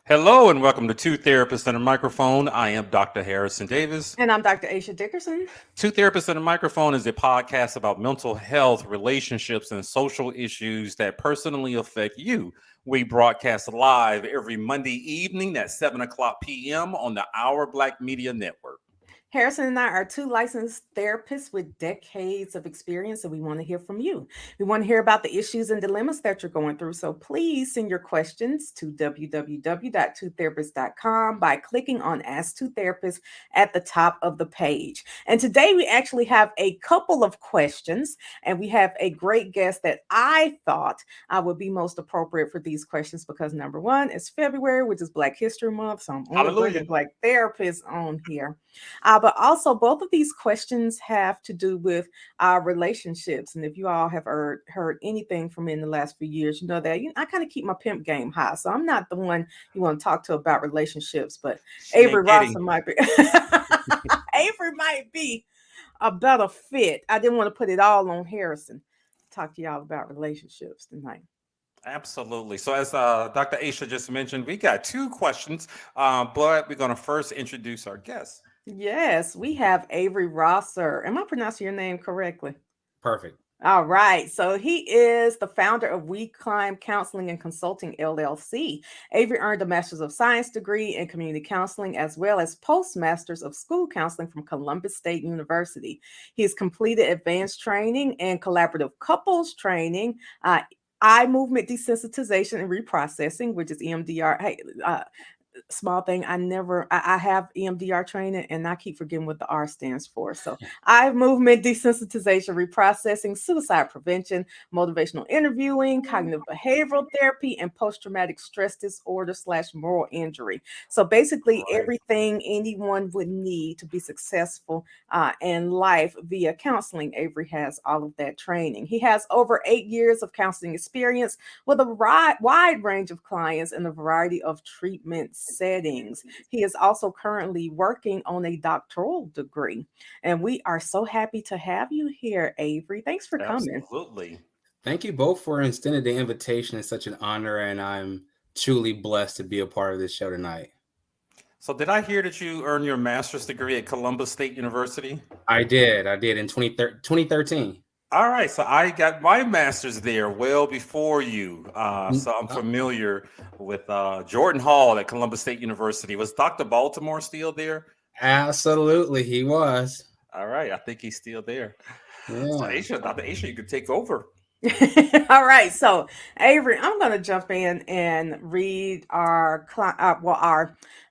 Hello and welcome to Two Therapists and a Microphone. I am Dr. Harrison Davis. And I'm Dr. Aisha Dickerson. Two Therapists and a Microphone is a podcast about mental health, relationships, and social issues that personally affect you. We broadcast live every Monday evening at 7 o'clock p.m. on the Our Black Media Network. Harrison and I are two licensed therapists with decades of experience, and we want to hear from you. We want to hear about the issues and dilemmas that you're going through. So please send your questions to www.twotherapist.com by clicking on Ask Two Therapists at the top of the page. And today we actually have a couple of questions, and we have a great guest that I thought would be most appropriate for these questions because number one, it's February, which is Black History Month. So I'm only Hallelujah. bringing Black therapists on here. But also, both of these questions have to do with our relationships. And if you all have heard anything from me in the last few years, you know that I kind of keep my pimp game high. So I'm not the one you want to talk to about relationships, but She Avery ain't kidding. Rosser might be. Avery might be a better fit. I didn't want to put it all on Harrison to talk to y'all about relationships tonight. Absolutely. So, as Dr. Aisha just mentioned, we got two questions, but we're going to first introduce our guest. Yes, we have Avery Rosser. Am I pronouncing your name correctly? Perfect. All right. So he is the founder of We Climb Counseling and Consulting LLC. Avery earned a Master's of Science degree in Community Counseling as well as Postmasters of School Counseling from Columbus State University. He has completed advanced training and collaborative couples training, eye movement desensitization and reprocessing, which is EMDR. Hey, small thing. I have EMDR training and I keep forgetting what the R stands for. So eye movement desensitization, reprocessing, suicide prevention, motivational interviewing, cognitive behavioral therapy, and post-traumatic stress disorder / moral injury. So basically Right. everything anyone would need to be successful in life via counseling. Avery has all of that training. He has over 8 years of counseling experience with a wide range of clients in a variety of treatment settings. He is also currently working on a doctoral degree. And we are so happy to have you here, Avery. Thanks for coming. Absolutely. Thank you both for extending the invitation. It's such an honor, and I'm truly blessed to be a part of this show tonight. So, did I hear that you earned your master's degree at Columbus State University? I did in 2013. All right, so I got my master's there well before you. So I'm Oh, familiar with Jordan Hall at Columbus State University. Was Dr. Baltimore still there? absolutely, he was. All right, I think he's still there. So Yeah. Aisha, Dr. Aisha, you could take over. All right, so Avery, I'm going to jump in and read our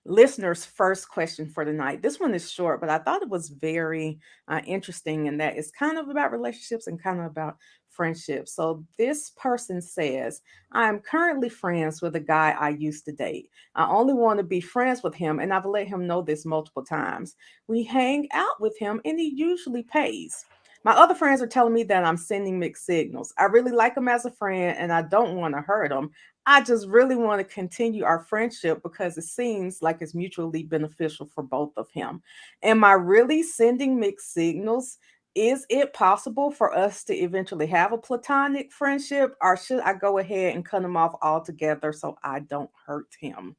listeners' first question for tonight. This one is short, but I thought it was very interesting, and that it's kind of about relationships and kind of about friendships. So this person says, "I'm currently friends with a guy I used to date. I only want to be friends with him, and I've let him know this multiple times. We hang out with him, and he usually pays." My other friends are telling me that I'm sending mixed signals. I really like him as a friend and I don't want to hurt him. I just really want to continue our friendship because it seems like it's mutually beneficial for both of him. Am I really sending mixed signals? Is it possible for us to eventually have a platonic friendship, or should I go ahead and cut him off altogether so I don't hurt him?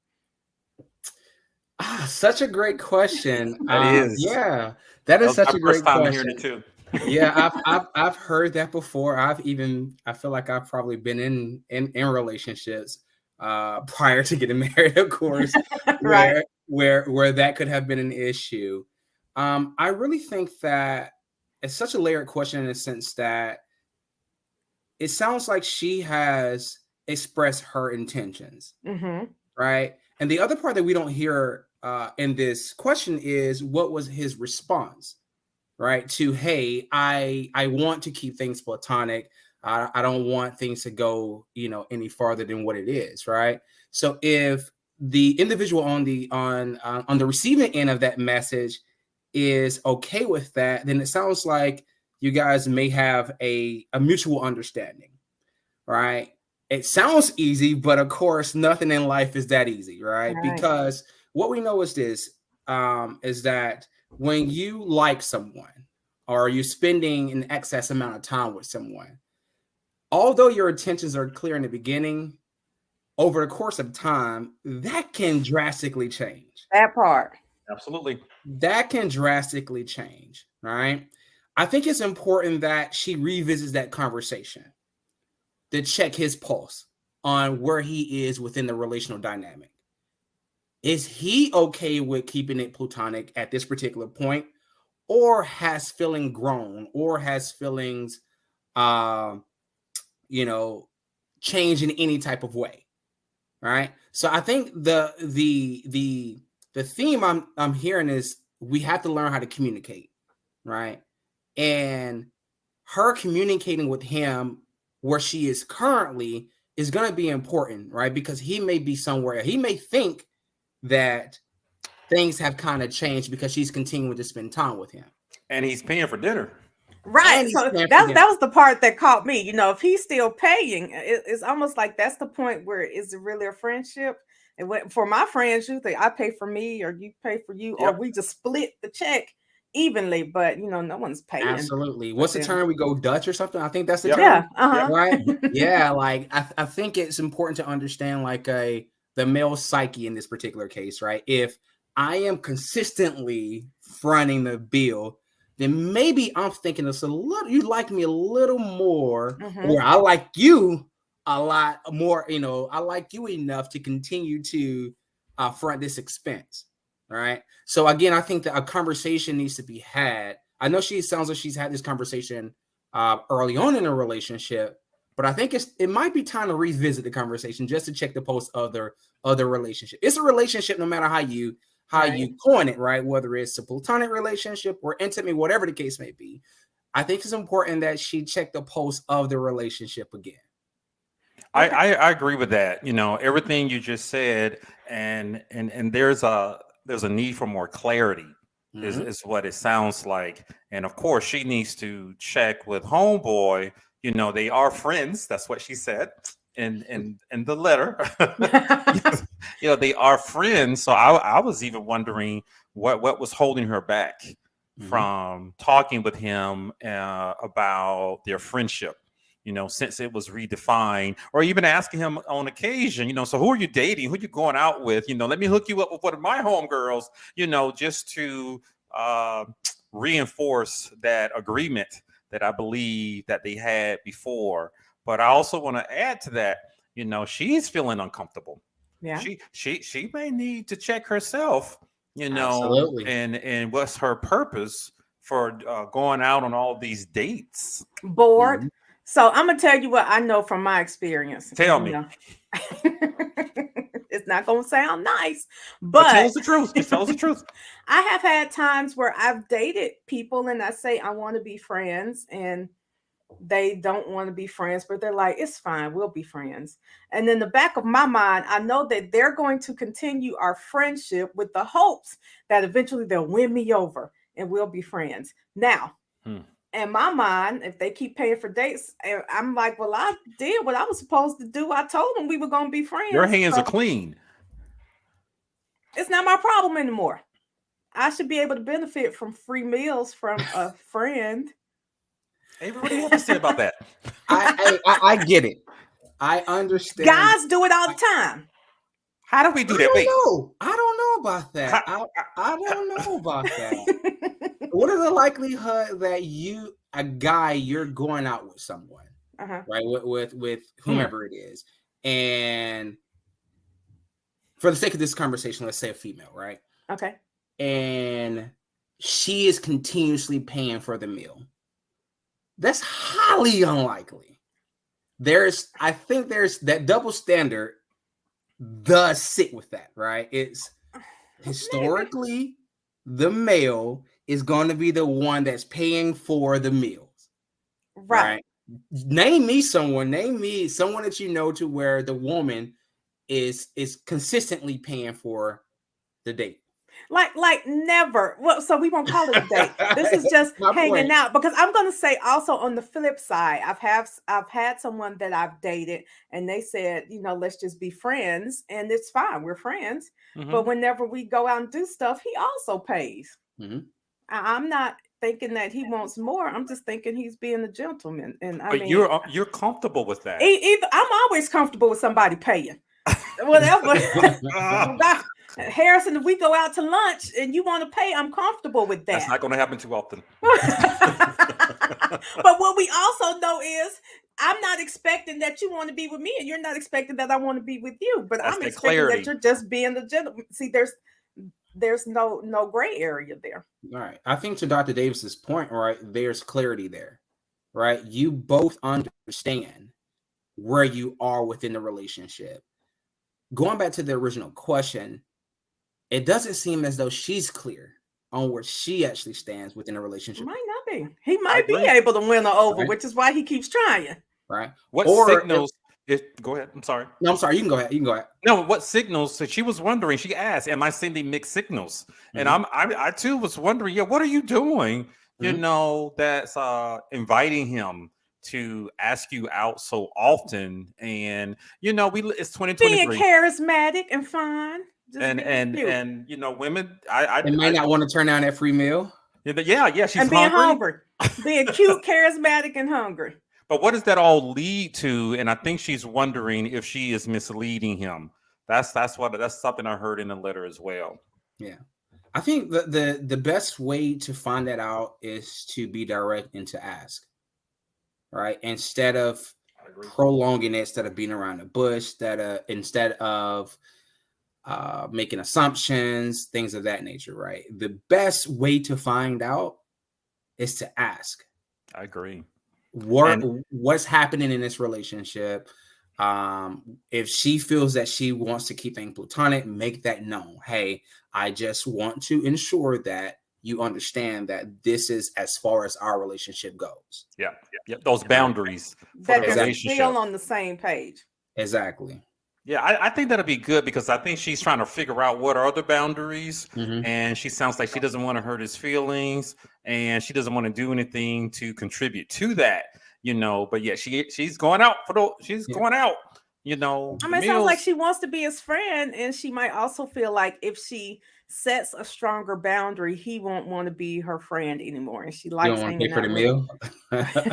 Such a great question. That is. Yeah, that That is was my such a first great time hearing it question. too. Yeah, I've heard that before. I feel like I've probably been in relationships prior to getting married, of course, Right. where that could have been an issue. I really think that it's such a layered question in the sense that it sounds like she has expressed her intentions, Mm-hmm. right? And the other part that we don't hear in this question is what was his response, right? To, hey, I want to keep things platonic. I don't want things to go, any farther than what it is, right? So if the individual on the receiving end of that message is okay with that, then it sounds like you guys may have a mutual understanding, right? It sounds easy, but of course, nothing in life is that easy, right? Right. Because what we know is this, is that when you like someone or you're spending an excess amount of time with someone, although your intentions are clear in the beginning, over the course of time, that can drastically change. That part. Absolutely. That can drastically change. All right. I think it's important that she revisits that conversation to check his pulse on where he is within the relational dynamic. Is he okay with keeping it platonic at this particular point, or has feeling grown, or has feelings, you know, change in any type of way? Right. So I think the theme I'm hearing is we have to learn how to communicate, right? And her communicating with him where she is currently is going to be important, right? Because he may be somewhere, he may think that things have kind of changed because she's continuing to spend time with him. And he's paying for dinner. Right. And he's So paying for that dinner. was the part that caught me. If he's still paying, it's almost like that's the point where is it really a friendship? And for my friends, usually I pay for me or you pay for you, or Yep. we just split the check evenly, but no one's paying. Absolutely. for What's the dinner. term? We go Dutch or something? I think that's the Yep. term. Yeah. Uh-huh. Right? Yeah, like I think it's important to understand like the male psyche in this particular case, right? If I am consistently fronting the bill, then maybe I'm thinking it's a little, you like me a little more, Mhm. or I like you a lot more, I like you enough to continue to front this expense. All right. So again, I think that a conversation needs to be had. I know she sounds like she's had this conversation early on in a relationship, but I think it might be time to revisit the conversation just to check the pulse of the relationship. It's a relationship, no matter how you Right. coin it, right? Whether it's a platonic relationship or intimate, whatever the case may be. I think it's important that she check the pulse of the relationship again. Okay. I agree with that. Everything you just said, and there's a need for more clarity, Mhm. is what it sounds like. And of course, she needs to check with homeboy. They are friends. That's what she said in the letter. They are friends. So I was even wondering what was holding her back Mhm. from talking with him about their friendship, since it was redefined, or even asking him on occasion, so who are you dating? Who you going out with? Let me hook you up with one of my homegirls, just to uh, reinforce that agreement that I believe that they had before. But I also want to add to that, she's feeling uncomfortable. Yeah. She may need to check herself, Absolutely. and what's her purpose for going out on all these dates. Bored. Mhm. So I'm gonna tell you what I know from my experience. Tell me. It's not gonna sound nice, But tell but us the truth. Just tell us the truth. I have had times where I've dated people and I say I want to be friends and they don't want to be friends, but they're like, it's fine, we'll be friends. And in the back of my mind, I know that they're going to continue our friendship with the hopes that eventually they'll win me over and we'll be friends. Now, Hmm. in my mind, if they keep paying for dates, I'm like, well, I did what I was supposed to do. I told them we were going to be Your friends. hands So are clean. it's not my problem anymore. I should be able to benefit from free meals from a friend. Hey, what do you have to say about that? I get it. I understand. Guys do it all the time. How do we do that? Wait. I don't know about that. How, I don't know about that. What is the likelihood that a guy, you're going out with someone, Uh-huh. right? With whomever it is, and for the sake of this conversation, let's say a female, right? Okay. And she is continuously paying for the meal. That's highly unlikely. I think there's that double standard does sit with that, right? It's historically the male is going to be the one that's paying for the meals, Right. right? Name me someone that you know to where the woman is consistently paying for the date. Like never. Well, so we won't call it a date. This is just My hanging point. out because I'm gonna say also on the flip side, I've had someone that I've dated and they said, let's just be friends and it's fine. We're friends. But Mhm. whenever we go out and do stuff, he also pays. Mhm. I'm not thinking that he wants more. I'm just thinking he's being a gentleman. And I But mean, you're comfortable with that. either I'm always comfortable with somebody paying. whatever. Doc- Harrison, if we go out to lunch and you want to pay, I'm comfortable with That's that. not going to happen too often. But what we also know is I'm not expecting that you want to be with me, and you're not expecting that I want to be with you. But That's I'm the expecting clarity. that you're just being the gentleman. See, there's no gray area there. All right. I think to Dr. Davis's point, right, there's clarity there, right? You both understand where you are within the relationship. Going back to the original question, it doesn't seem as though she's clear on where she actually stands within a relationship, Might not be. He I might be agree. able to win her over, right? which is why he keeps trying. Right. What Or if, signals? Go ahead. I'm sorry. no, I'm sorry. You can go ahead. You can go ahead. No, what signals? So she was wondering. She asked, "Am I sending mixed signals?" And Mhm. I too was wondering. Yeah, what are you doing? You Mhm. know, that's inviting him to ask you out so often, and you know, it's Being 2023, charismatic and fun. Just and being cute. and you know, women. They might not want to turn down that free meal. Yeah, she's And being hungry. hungry. Being cute, charismatic, and hungry. But what does that all lead to? And I think she's wondering if she is misleading him. That's something I heard in the letter as well. Yeah. I think the best way to find that out is to be direct and to ask, right? Instead of I agree. prolonging it, instead of being around the bush, instead of making assumptions, things of that nature, right? The best way to find out is to ask I agree. what's happening in this relationship. If she feels that she wants to keep things platonic, make that known. Hey, I just want to ensure that you understand that this is as far as our relationship goes. Yeah. Those boundaries for That the they're relationship. still on the same page. Exactly. Yeah, I think that'll be good because I think she's trying to figure out what are the boundaries, Mhm. and she sounds like she doesn't want to hurt his feelings, and she doesn't want to do anything to contribute to that, you know. But yeah, she's going out Yeah. going out, you know. I the mean, it sounds like meals. she wants to be his friend, and she might also feel like if she sets a stronger boundary, he won't want to be her friend anymore. And she You likes don't want to pay hanging for the out with meal?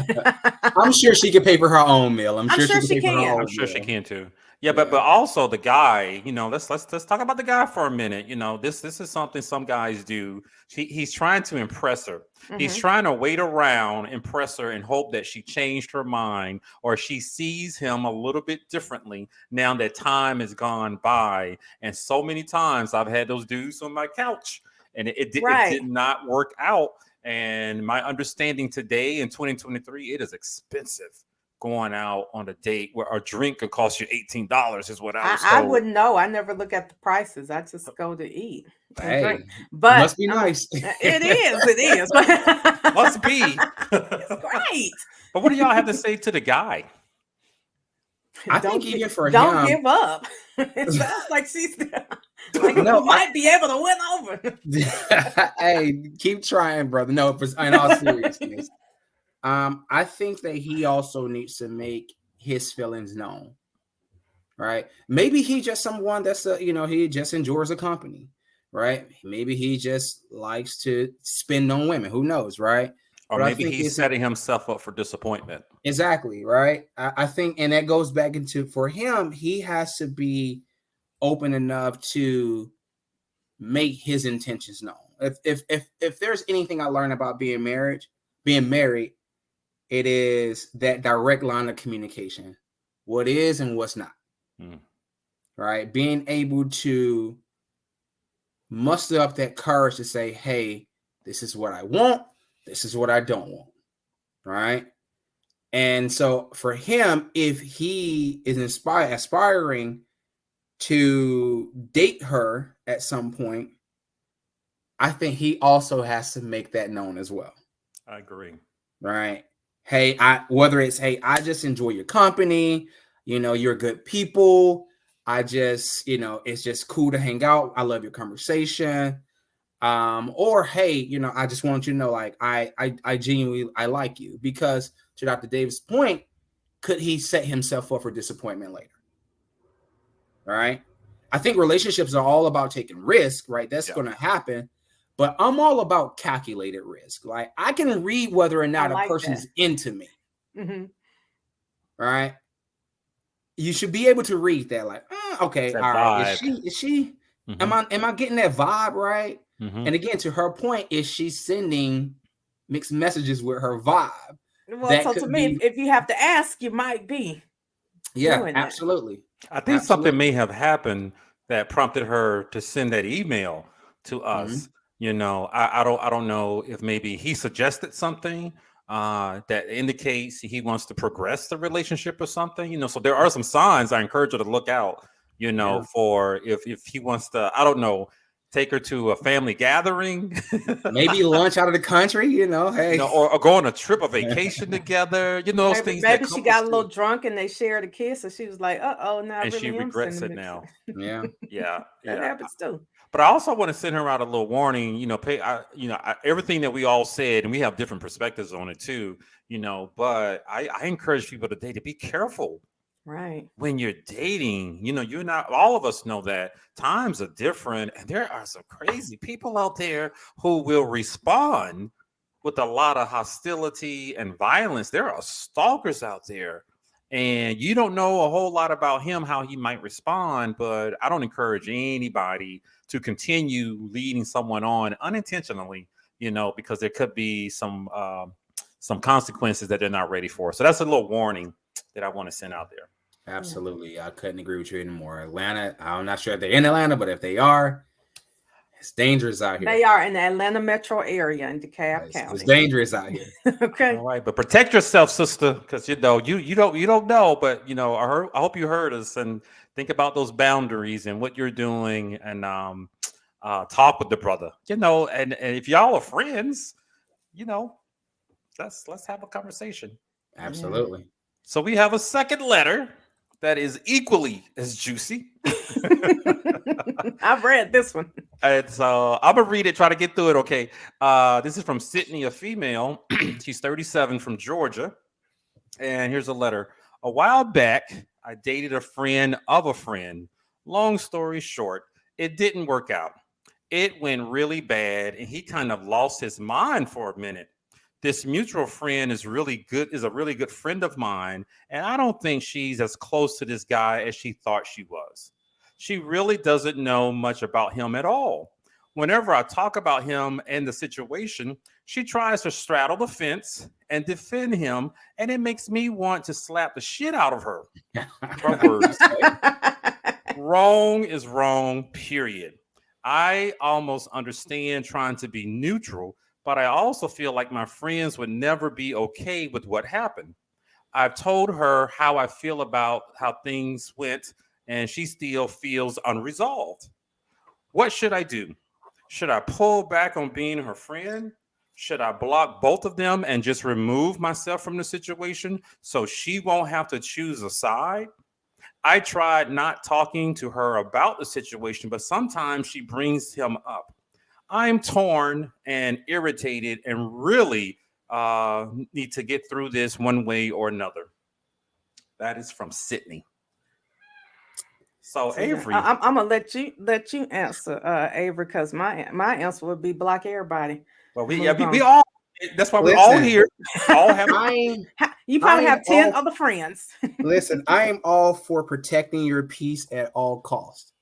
him. I'm sure she could pay for her own meal. I'm I'm sure she sure could she pay for her can. own I'm sure she meal. can too. Yeah, Yeah. but also the guy, you know, let's talk about the guy for a minute. You know, this is something some guys do. He's trying to impress her. He's Mhm. trying to wait around, impress her, and hope that she changed her mind or she sees him a little bit differently now that time has gone by. And so many times I've had those dudes on my couch, and it did Right. not work out. And my understanding today in 2023, it is expensive going out on a date where a drink could cost you $18 is what I was I told. wouldn't know. I never look at the prices. I just go to eat and drink. Hey, But must be nice. it is. But Must be. it's great. But what do y'all have to say to the guy? I think even for don't him, give up. It sounds like she's like No, you might be able to win over. hey, keep trying, brother. No, in all seriousness, I think that he also needs to make his feelings known, right? Maybe he just someone that's he just enjoys the company, right? Maybe he just likes to spend on women. Who knows, right? Or But I maybe think he's it's setting himself up for disappointment. exactly right. I think, and that goes back into for him, he has to be open enough to make his intentions known. If there's anything I learned about being married, it is that direct line of communication. What is and what's not. Mm. Right? Being able to muster up that courage to say, hey, this is what I want, this is what I don't want. Right? And so for him, if he is aspiring to date her at some point, I think he also has to make that known as well. I agree. Right? Hey, I just enjoy your company. You're good people. I just, it's just cool to hang out. I love your conversation. Or hey, I just want you to know, like, I genuinely I like you, because to Dr. Davis' point, could he set himself up for disappointment later? All right. I think relationships are all about taking risk, right? That's going to happen. But I'm all about calculated risk. Like, I can read whether or not a person's into me. Mm-hmm. Right. you should be able to read that. Like, okay, That all right. vibe. Is she? Mhm. Am I getting that vibe right? Mhm. And again, to her point, is she sending mixed messages with her vibe? Well, That so to could me, be, if you have to ask, you might be yeah, doing that. absolutely. I think something may have happened that prompted her to send that email to us. Mhm. You know, I don't know if maybe he suggested something that indicates he wants to progress the relationship or something. You know, so there are some signs I encourage her to look out. You know, Yeah. for if he wants to, I don't know, take her to a family gathering. Maybe lunch out of the country, you know, You hey. know, or go on a trip, a vacation together. You know, those Maybe things that maybe she couples got a do, little drunk and they shared a kiss, and she was like, "Uh oh, now I and she really am regrets sending it mixed." now. Yeah. Yeah, That yeah. happens too. But I also want to send her out a little warning. You know, everything that we all said, and we have different perspectives on it too. You know, but I encourage people today to be careful Right. when you're dating. You know, you're not. All of us know that times are different, and there are some crazy people out there who will respond with a lot of hostility and violence. There are stalkers out there, and you don't know a whole lot about him, how he might respond. But I don't encourage anybody to continue leading someone on unintentionally, you know, because there could be some consequences that they're not ready for. So that's a little warning that I want to send out there. Yeah. Absolutely. I couldn't agree with you anymore. Atlanta, I'm not sure if they're in Atlanta, but if they are, it's dangerous out here. They are in the Atlanta metro area in DeKalb It's County. dangerous out here. Okay. All right, but protect yourself, sister, because you know you don't know, but you know I hope you heard us and think about those boundaries and what you're doing, and talk with the brother, you know, and if y'all are friends, you know, let's have a conversation. Yeah. Absolutely. So we have a second letter that is equally as juicy. I've read this one. And so I'm gonna read it, try to get through it. Okay. This is from Sydney, a female. She's 37 from Georgia. And here's a letter. A while back, I dated a friend of a friend. Long story short, it didn't work out. It went really bad, and he kind of lost his mind for a minute. This mutual friend is a really good friend of mine, and I don't think she's as close to this guy as she thought she was. She really doesn't know much about him at all. Whenever I talk about him and the situation, she tries to straddle the fence and defend him, and it makes me want to slap the shit out of her. Her words. Wrong is wrong, period. I almost understand trying to be neutral, but I also feel like my friends would never be okay with what happened. I've told her how I feel about how things went, and she still feels unresolved. What should I do? Should I pull back on being her friend? Should I block both of them and just remove myself from the situation so she won't have to choose a side? I tried not talking to her about the situation, but sometimes she brings him up. I'm torn and irritated and really need to get through this one way or another. That is from Sydney. So See, Avery, I'm gonna let you answer, Avery, because my answer would be block everybody, well, move we on. all. That's why we're all Listen, here. All have. I'm You I probably am have 10 all other friends. listen, I am all for protecting your peace at all costs.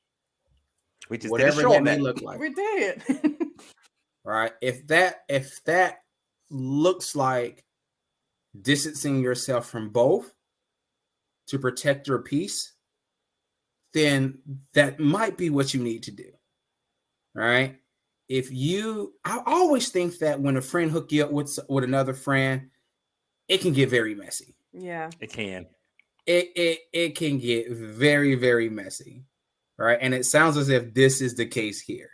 We just did a Whatever show that on may that. look like. We did. All right. If that looks like distancing yourself from both to protect your peace, then that might be what you need to do. Right? I always think that when a friend hook you up with another friend, it can get very messy. Yeah. It can. It can get very, very messy. Right? And it sounds as if this is the case here.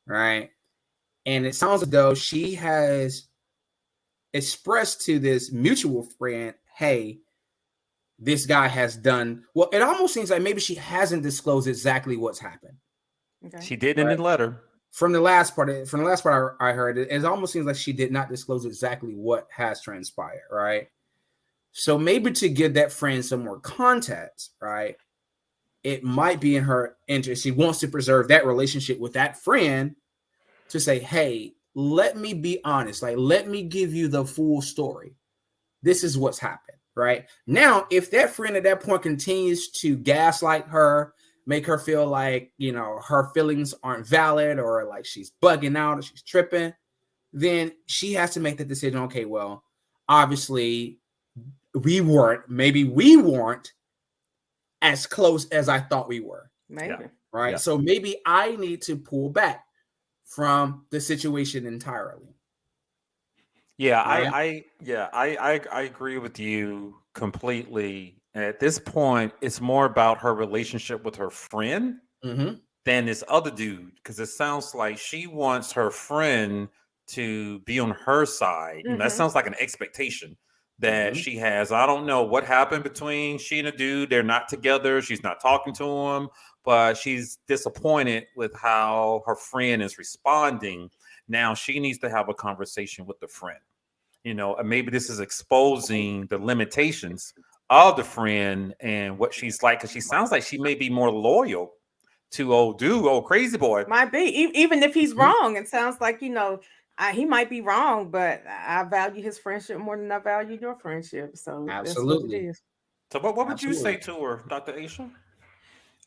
Right? And it sounds as though she has expressed to this mutual friend, hey, this guy has done well. It almost seems like maybe she hasn't disclosed exactly what's happened. Okay. She did in Right. the letter. From the last part I heard, it almost seems like she did not disclose exactly what has transpired, right? So maybe to give that friend some more context, right? It might be in her interest. She wants to preserve that relationship with that friend to say, hey, let me be honest. Like, let me give you the full story. This is what's happened. right? Now, if that friend at that point continues to gaslight her, make her feel like, her feelings aren't valid, or like she's bugging out or she's tripping, then she has to make the decision. Okay, well, obviously maybe we weren't as close as I thought we were. Maybe. Right. Yeah. So maybe I need to pull back from the situation entirely. Yeah, Right? I agree with you completely. At this point, it's more about her relationship with her friend Mm-hmm. than this other dude, because it sounds like she wants her friend to be on her side. That Mm-hmm. sounds like an expectation that Mm-hmm. she has. I don't know what happened between she and the dude. They're not together. She's not talking to him, but she's disappointed with how her friend is responding. Now she needs to have a conversation with the friend. And maybe this is exposing the limitations of the friend and what she's like, because she sounds like she may be more loyal to old dude, old crazy boy. Might be. Even if he's Mm-hmm. wrong, it sounds like, he might be wrong, but I value his friendship more than I value your friendship. So that's what it Absolutely. is. So what would you say Absolutely. to her, Dr. Aisha?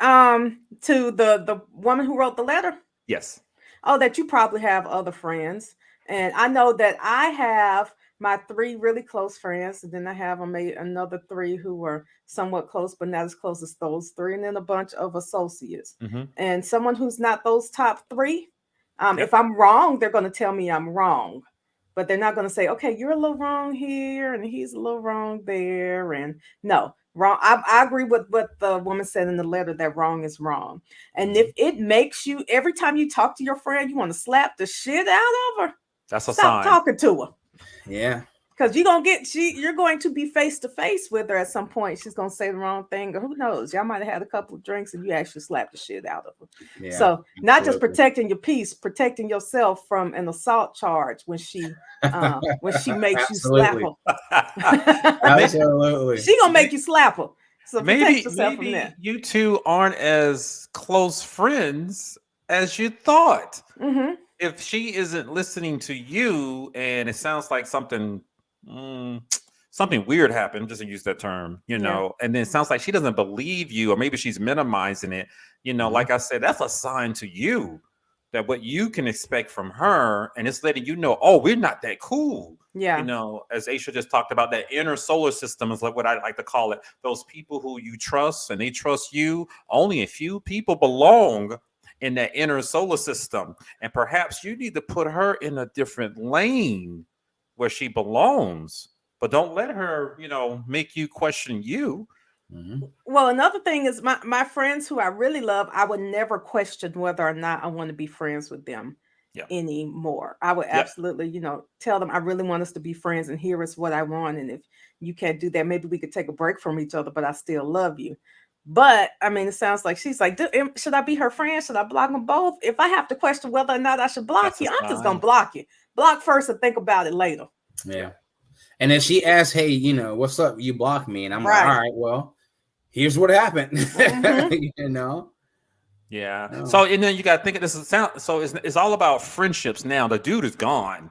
To the woman who wrote the letter. Yes. Oh, that you probably have other friends. And I know that I have my three really close friends, and then I have another three who were somewhat close, but not as close as those three, and then a bunch of associates. Mm-hmm. And someone who's not those top three, if Yep. I'm wrong, they're going to tell me I'm wrong. But they're not going to say, okay, you're a little wrong here, and he's a little wrong there. And no, wrong. I agree with what the woman said in the letter, that wrong is wrong. And Mm-hmm. if it makes you, every time you talk to your friend, you want to slap the shit out of her, That's a stop sign. talking to her. Yeah. Because you're going to be face to face with her at some point. She's gonna say the wrong thing, or who knows? Y'all might have had a couple of drinks and you actually slapped the shit out of her. Yeah. So not just Absolutely. protecting your peace, protecting yourself from an assault charge when she makes you slap Absolutely. her. Absolutely. She gonna make you slap her. So protect maybe yourself from that. maybe you two aren't as close friends as you thought. Mm-hmm. If she isn't listening to you, and it sounds like mm, something weird happened, just to use that term, Yeah. and then it sounds like she doesn't believe you, or maybe she's minimizing it. Mhm. Like I said, that's a sign to you that what you can expect from her, and it's letting you know, oh, we're not that cool. Yeah. As Aisha just talked about, that inner solar system is like what I like to call it. Those people who you trust and they trust you. Only a few people belong in that inner solar system. And perhaps you need to put her in a different lane where she belongs. But don't let her, make you question you. Mhm. Well, another thing is my friends who I really love, I would never question whether or not I want to be friends with them Yeah. anymore. I would Yep. absolutely, tell them I really want us to be friends, and here is what I want. And if you can't do that, maybe we could take a break from each other, but I still love you. But I mean, it sounds like she's like, should I be her friend? Should I block them both? If I have to question whether or not I should block That's a you, I'm just gonna sign. block you. Block first and think about it later. Yeah. Yeah. And then she asks, "Hey, what's up? You blocked me," and I'm like, "All Right. right, well, here's what happened." Mm-hmm. you know. Yeah. Oh. So and then you got to think of this as sound. So it's all about friendships now. The dude is gone,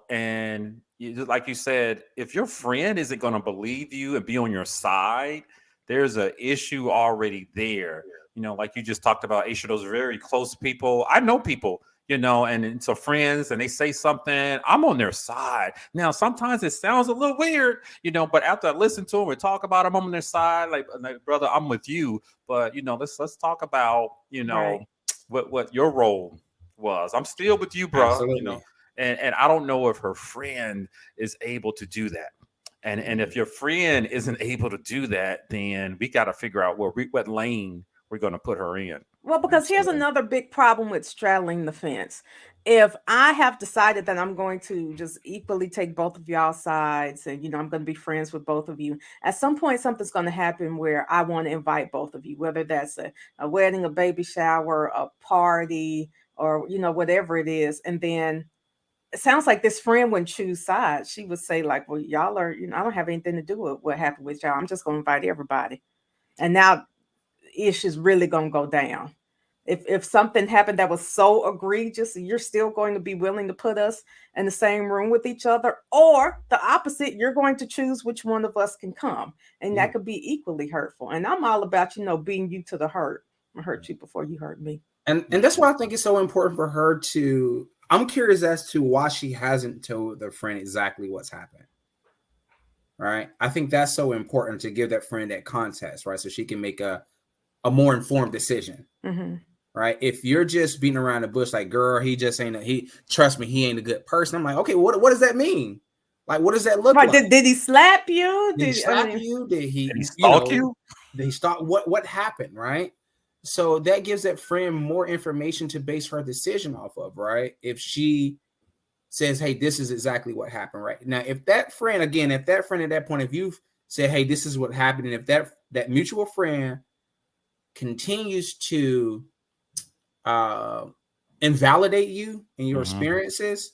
and like you said, if your friend isn't going to believe you and be on your side, there's a issue already there. Like you just talked about, Aisha, those very close people. I know people, and so friends, and they say something, I'm on their side. Now, sometimes it sounds a little weird, but after I listen to them and talk about them, I'm on their side. Like brother, I'm with you. But let's talk about Right. what your role was. I'm still with you, bro. Absolutely. And I don't know if her friend is able to do that. And if your friend isn't able to do that, then we got to figure out what lane we're going to put her in. Well, because here's Absolutely. another big problem with straddling the fence. If I have decided that I'm going to just equally take both of y'all sides, and I'm going to be friends with both of you, at some point something's going to happen where I want to invite both of you, whether that's a wedding, a baby shower, a party, or whatever it is. And then it sounds like this friend wouldn't choose sides. She would say, like, well, y'all are, I don't have anything to do with what happened with y'all. I'm just going to invite everybody. And now issue's really going to go down. if something happened that was so egregious, you're still going to be willing to put us in the same room with each other, or the opposite, you're going to choose which one of us can come, and Yeah. that could be equally hurtful. And I'm all about, being you to the hurt. I hurt you before you hurt me. And that's why I think it's so important for her to. I'm curious as to why she hasn't told the friend exactly what's happened. Right. I think that's so important to give that friend that context, right? So she can make a more informed decision. Mm-hmm. Right. If you're just beating around the bush, like, girl, he just ain't trust me, he ain't a good person. I'm like, okay, what does that mean? Like, what does that look like? Did he slap you? Did he slap you? Did he stalk you? Did he stalk? What happened? Right. So that gives that friend more information to base her decision off of, right? If she says, hey, this is exactly what happened, right? Now, if that friend at that point, if you've said, hey, this is what happened, and if that mutual friend continues to invalidate you and your experiences,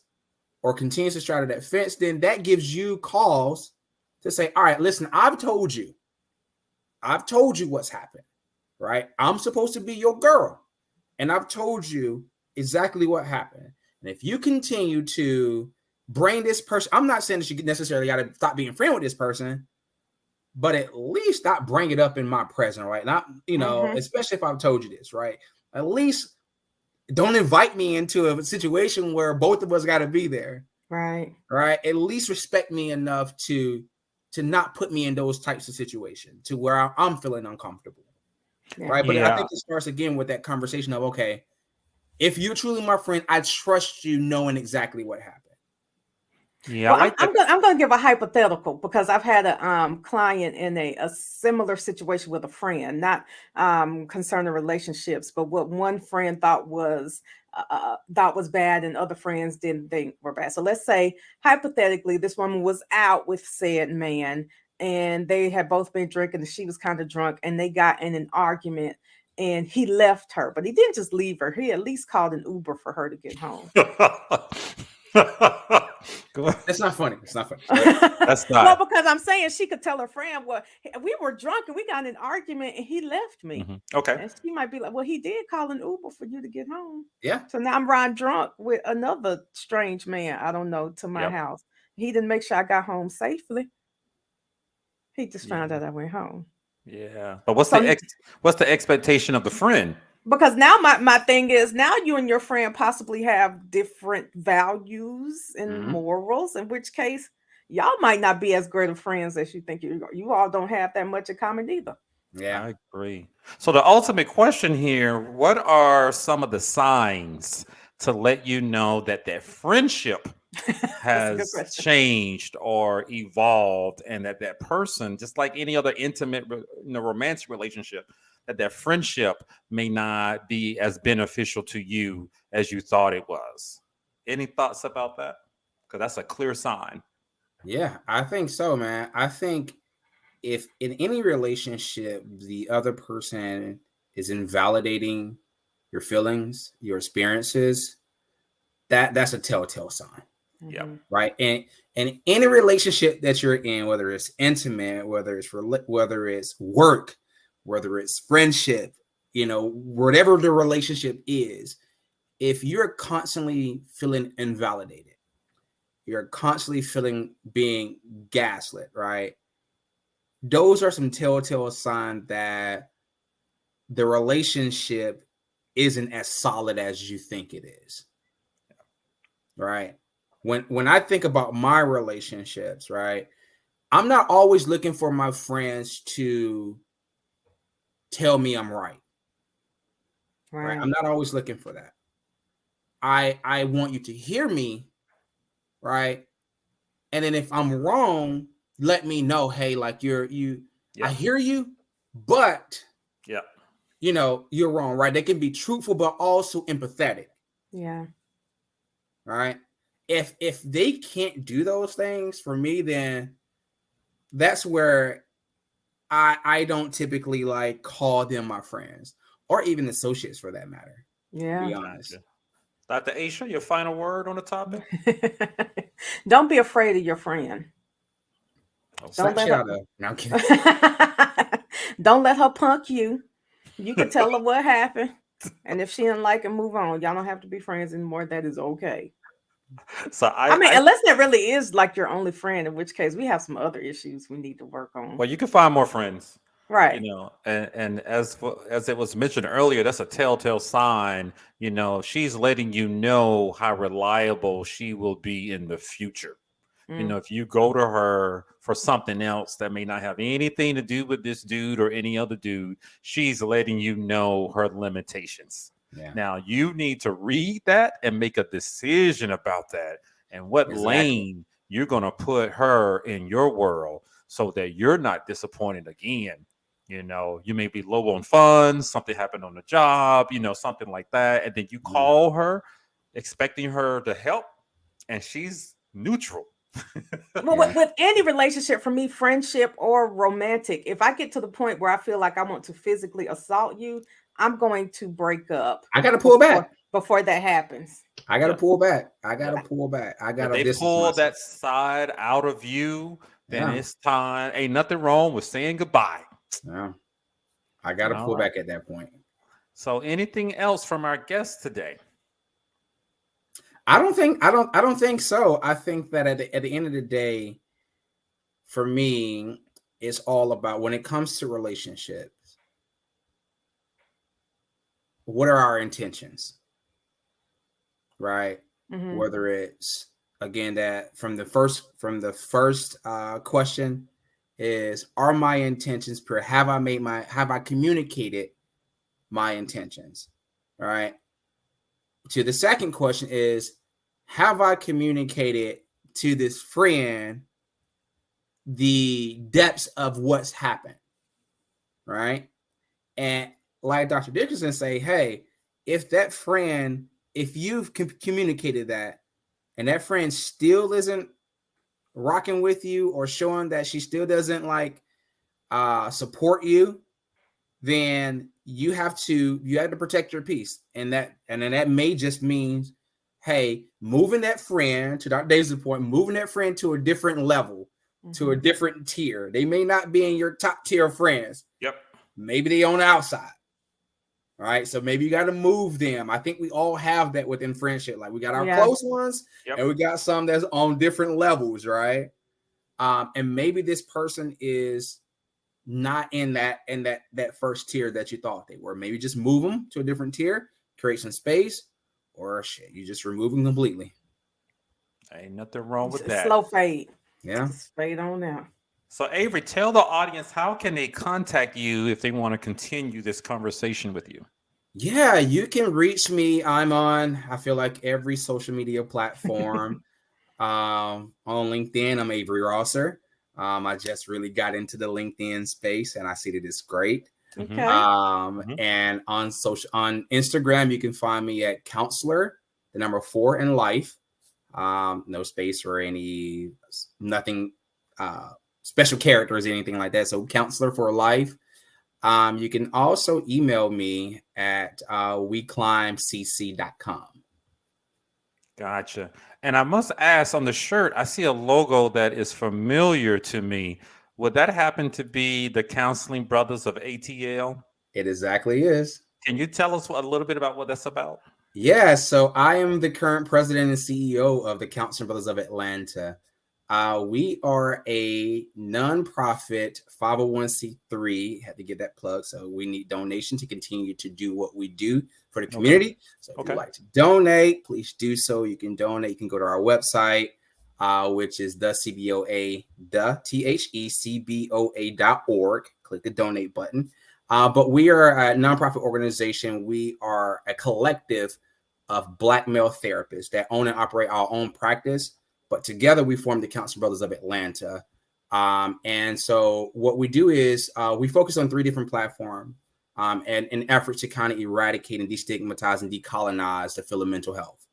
or continues to straddle that fence, then that gives you cause to say, all right, listen, I've told you what's happened, right? I'm supposed to be your girl, and I've told you exactly what happened. And if you continue to bring this person, I'm not saying that you necessarily got to stop being friends with this person, but at least stop bring it up in my presence, right? Not, especially if I've told you this, right? At least don't invite me into a situation where both of us got to be there, right? At least respect me enough to not put me in those types of situations to where I'm feeling uncomfortable, right? But I think it starts again with that conversation of, okay, if you're truly my friend, I trust you knowing exactly what happened. Yeah, well, I'm going to give a hypothetical, because I've had a client in a similar situation with a friend, not concerning relationships, but what one friend thought was bad and other friends didn't think were bad. So let's say hypothetically, this woman was out with said man, and they had both been drinking, and she was kind of drunk, and they got in an argument. And he left her, but he didn't just leave her. He at least called an Uber for her to get home. That's not funny. It's not funny. That's not. Well, because I'm saying she could tell her friend, well, we were drunk and we got in an argument and he left me. Mm-hmm. Okay. And she might be like, well, he did call an Uber for you to get home. Yeah. So now I'm riding drunk with another strange man, I don't know, to my house. He didn't make sure I got home safely. He just found out I went home. Yeah. But what's the expectation of the friend? Because now my thing is, now you and your friend possibly have different values and morals, in which case y'all might not be as great of friends as you think. You all don't have that much in common either. Yeah, I agree. So the ultimate question here, what are some of the signs to let you know that friendship has changed or evolved, and that person, just like any other intimate, romantic relationship, that friendship may not be as beneficial to you as you thought it was? Any thoughts about that? Because that's a clear sign. Yeah, I think so, man. I think if in any relationship, the other person is invalidating your feelings, your experiences, that's a telltale sign. Yeah. Right. And any relationship that you're in, whether it's intimate, whether it's work, whether it's friendship, whatever the relationship is, if you're constantly feeling invalidated, you're constantly feeling being gaslit, right? Those are some telltale signs that the relationship isn't as solid as you think it is. Right. When I think about my relationships, right, I'm not always looking for my friends to tell me I'm right. Right. I'm not always looking for that. I want you to hear me, right? And then if I'm wrong, let me know. Hey, like I hear you, but you're wrong, right? They can be truthful, but also empathetic. Yeah. Right. If they can't do those things for me, then that's where I don't typically like call them my friends, or even associates for that matter. Yeah. To be honest. Dr. Aisha, your final word on the topic? Don't be afraid of your friend. Don't let her. No, I'm kidding. Don't let her punk you. You can tell her what happened. And if she didn't like it, move on. Y'all don't have to be friends anymore. That is okay. So I mean, I unless that really is like your only friend, in which case we have some other issues we need to work on. well, you can find more friends, you Right. know, and as it was mentioned earlier, that's a telltale sign. You know, she's letting you know how reliable she will be in the future. You Mm, know, if you go to her for something else that may not have anything to do with this dude or any other dude, she's letting you know her limitations. Yeah, Now, you need to read that and make a decision about that and what exactly. lane you're going to put her in your world so that you're not disappointed again. You know, you may be low on funds, something happened on the job, you know, something like that. And then you Yeah. call her expecting her to help, and she's neutral. well, Yeah. with any relationship, for me, friendship or romantic, if I get to the point where I feel like I want to physically assault you, I'm going to break up I got to pull before back. before that happens. I got to Yep. pull back. I got to Yep. pull back. I got If to they distance pull myself. that side out of you, then Yeah. it's time. Ain't nothing wrong with saying goodbye. Yeah. I got to All pull right. back at that point. So, anything else from our guest today? I don't think so. I think that at the end of the day, for me, it's all about when it comes to relationships, what are our intentions, right? Hmm. Whether it's again that from the first question is, are my intentions pure? Have I communicated my intentions? All right. To the second question is, have I communicated to this friend the depths of what's happened? Right. And like Dr. Dickerson say, hey, if that friend, if you've communicated that and that friend still isn't rocking with you or showing that she still doesn't like support you, then you have to protect your peace. And then that may just mean, hey, moving that friend to Dr. Dave's point, moving that friend to a different level, to a Hmm. different tier. They may not be in your top tier of friends. Yep. Maybe they on the outside. All right. So maybe you got to move them. I think we all have that within friendship. Like we got our Yeah. close ones Yep. and we got some that's on different levels, right? And maybe this person is not in that first tier that you thought they were. Maybe just move them to a different tier, create some space, or shit, you just remove them completely. Ain't nothing wrong It's with a that. slow fade. Yeah. Just fade on out. So, Avery, tell the audience how can they contact you if they want to continue this conversation with you? Yeah, you can reach me. I'm on, I feel like every social media platform. On LinkedIn, I'm Avery Rosser. I just really got into the LinkedIn space and I see that it's great. Hmm. Okay. Hmm. And on Instagram, you can find me at counselor, the number 4 in life. No space or nothing special characters, anything like that. So counselor for life. You can also email me at weclimbcc.com. Gotcha. And I must ask, on the shirt, I see a logo that is familiar to me. Would that happen to be the Counseling Brothers of ATL? It exactly is. Can you tell us a little bit about what that's about? Yeah, so I am the current president and CEO of the Counseling Brothers of Atlanta. We are a nonprofit 501c3. Had to get that plug. So we need donation to continue to do what we do for the Okay. community. So if you'd Okay. like to donate, please do so. You can donate. You can go to our website, which is the CBOA, the THECBOA.org. Click the donate button. But we are a nonprofit organization. We are a collective of Black male therapists that own and operate our own practice. But together we form the Counseling Brothers of Atlanta. And so what we do is we focus on 3 different platforms and in efforts to kind of eradicate and destigmatize and decolonize the field of mental health.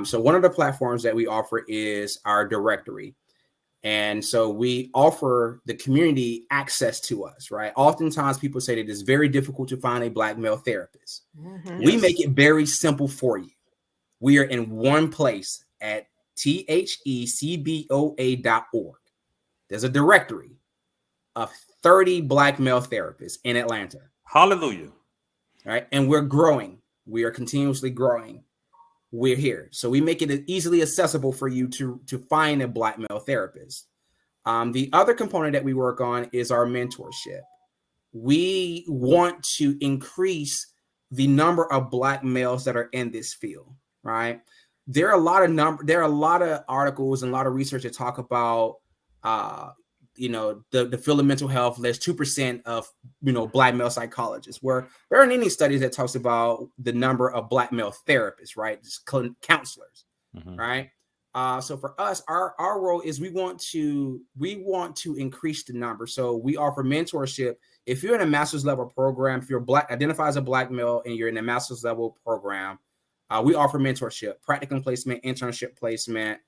So one of the platforms that we offer is our directory. And so we offer the community access to us, right? Oftentimes people say that it's very difficult to find a Black male therapist. Hmm. We make Yes. it very simple for you. We are in one place at THECBOA.org. There's a directory of 30 Black male therapists in Atlanta. Hallelujah. right? And we're growing. We are continuously growing. We're here. So we make it easily accessible for you to find a Black male therapist. The other component that we work on is our mentorship. We want to increase the number of Black males that are in this field, right? There are a lot of articles and a lot of research that talk about the field of mental health. There's 2% of Black male psychologists, where there aren't any studies that talks about the number of Black male therapists, right? Just counselors, right? So for us, our role is we want to increase the number. So we offer mentorship. If you're in a master's level program, if you're identify as a Black male and you're in a master's level program, we offer mentorship, practicum placement, internship placement,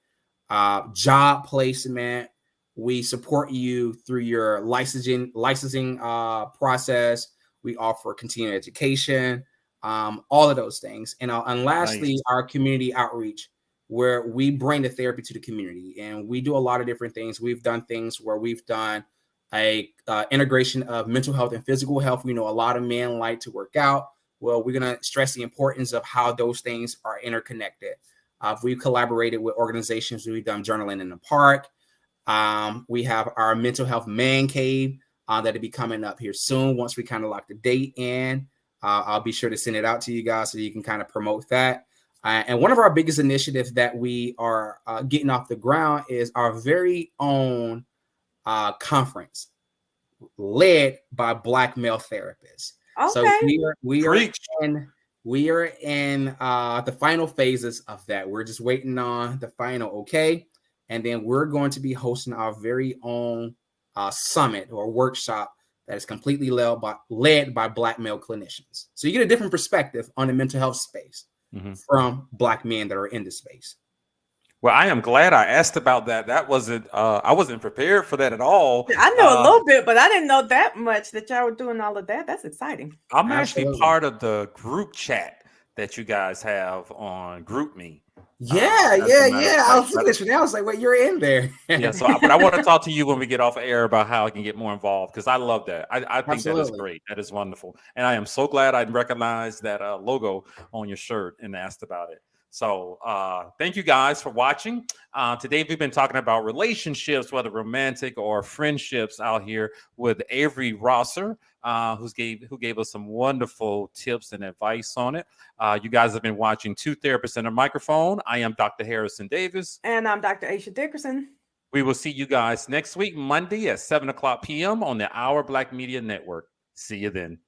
job placement. We support you through your licensing process. We offer continuing education, all of those things. And lastly, our community outreach, where we bring the therapy to the community, and we do a lot of different things. We've done things where we've done a integration of mental health and physical health. We know a lot of men like to work out. Well, we're going to stress the importance of how those things are interconnected. We've collaborated with organizations. We've done journaling in the park. We have our mental health man cave that'll be coming up here soon. Once we kind of lock the date in, I'll be sure to send it out to you guys so you can kind of promote that. And one of our biggest initiatives that we are getting off the ground is our very own conference led by Black male therapists. Okay. So we are in the final phases of that. We're just waiting on the final okay. And then we're going to be hosting our very own summit or workshop that is completely led by Black male clinicians. So you get a different perspective on the mental health space from Black men that are in the space. Well, I am glad I asked about that. That wasn't, I wasn't prepared for that at all. I know a little bit, but I didn't know that much that y'all were doing all of that. That's exciting. I'm actually part of the group chat that you guys have on GroupMe. Yeah. I was looking at you now. I was like, "Wait, you're in there?" Yeah. So, but I want to talk to you when we get off air about how I can get more involved, because I love that. I think that is great. That is wonderful, and I am so glad I recognized that logo on your shirt and asked about it. So, thank you guys for watching. Today we've been talking about relationships, whether romantic or friendships, out here with Avery Rosser, who gave us some wonderful tips and advice on it. You guys have been watching Two Therapists and a Microphone. I am Dr. Harrison Davis. And I'm Dr. Aisha Dickerson. We will see you guys next week, Monday at 7:00 p.m. on the Our Black Media Network. See you then.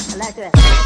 I like that.